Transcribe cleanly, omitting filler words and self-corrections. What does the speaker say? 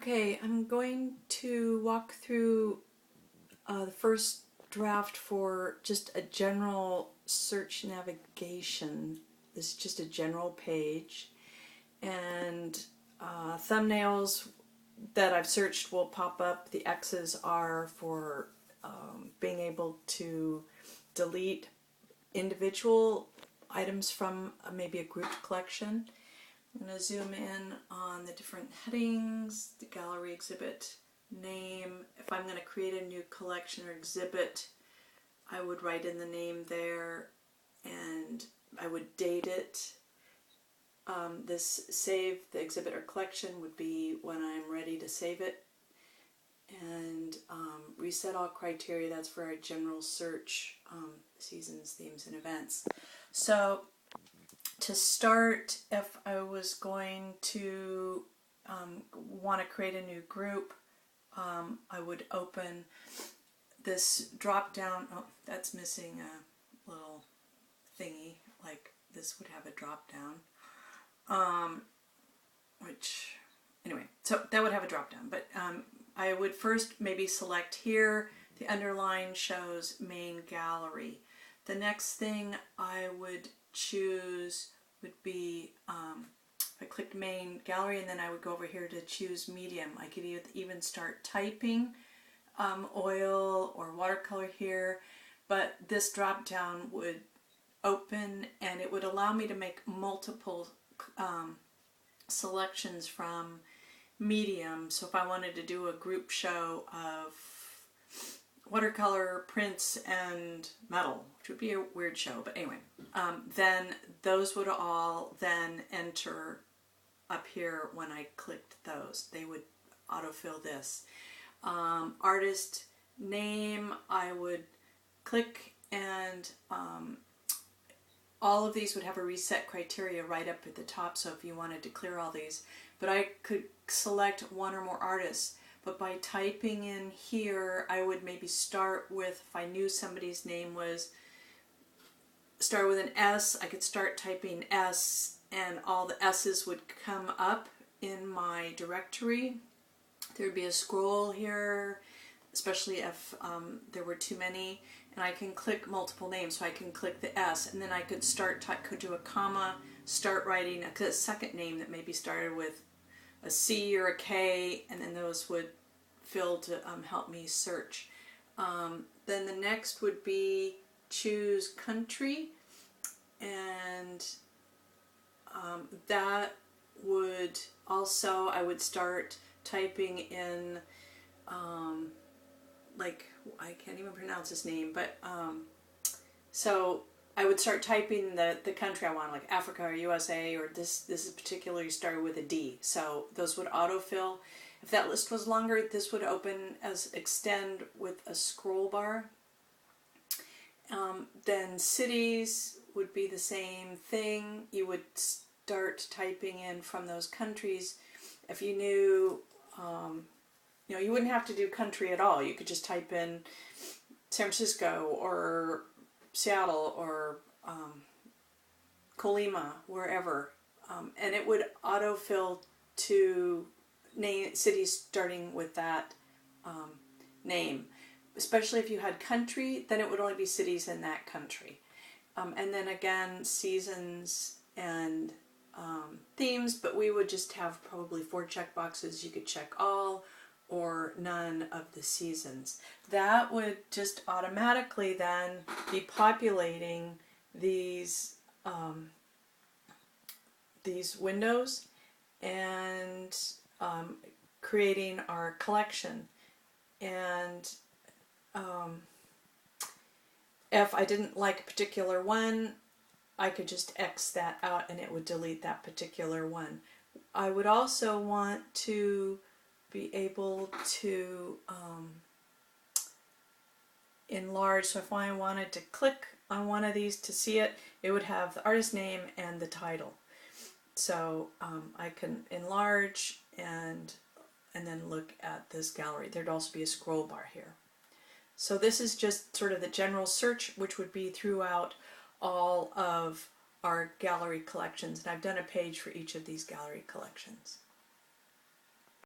Okay, I'm going to walk through the first draft for just a general search navigation. This is just a general page, and thumbnails that I've searched will pop up. The X's are for being able to delete individual items from maybe a grouped collection. I'm going to zoom in on the different headings, the gallery exhibit name. If I'm going to create a new collection or exhibit, I would write in the name there and I would date it. This save the exhibit or collection would be when I'm ready to save it. And reset all criteria, that's for our general search, seasons, themes, and events. So to start, if I was going to want to create a new group, I would open this drop down. Oh, that's missing a little thingy, like this would have a drop down, which anyway, so that would have a drop down, but I would first maybe select here. The underline shows main gallery. The next thing I would choose would be, I clicked main gallery and then I would go over here to choose medium. I could even start typing oil or watercolor here, but this drop down would open and it would allow me to make multiple selections from medium. So if I wanted to do a group show of watercolor, prints, and metal, which would be a weird show, but anyway, then those would all then enter up here when I clicked those. They would autofill this. Artist name, I would click and all of these would have a reset criteria right up at the top, so if you wanted to clear all these, but I could select one or more artists. But by typing in here, I would maybe start with, if I knew somebody's name was, start with an S, I could start typing S and all the S's would come up in my directory. There would be a scroll here, especially if there were too many, and I can click multiple names. So I can click the S and then I could could do a comma, start writing a second name that maybe started with a C or a K, and then those would fill to help me search. Then the next would be choose country, and that would also, I would start typing in, like, I can't even pronounce his name, but so I would start typing the country I want, like Africa or USA, or this is particularly started with a D. So those would autofill. If that list was longer, this would open as extend with a scroll bar. Then cities would be the same thing. You would start typing in from those countries. If you knew, you know, you wouldn't have to do country at all. You could just type in San Francisco or Seattle or Colima, wherever, and it would autofill to cities starting with that name. Especially if you had country, then it would only be cities in that country. And then again, seasons and themes, but we would just have probably 4 checkboxes. You could check all or none of the seasons. That would just automatically then be populating these windows and creating our collection. And if I didn't like a particular one, I could just X that out and it would delete that particular one. I would also want to be able to enlarge. So if I wanted to click on one of these to see it, it would have the artist name and the title. So I can enlarge and then look at this gallery. There'd also be a scroll bar here. So this is just sort of the general search, which would be throughout all of our gallery collections. And I've done a page for each of these gallery collections.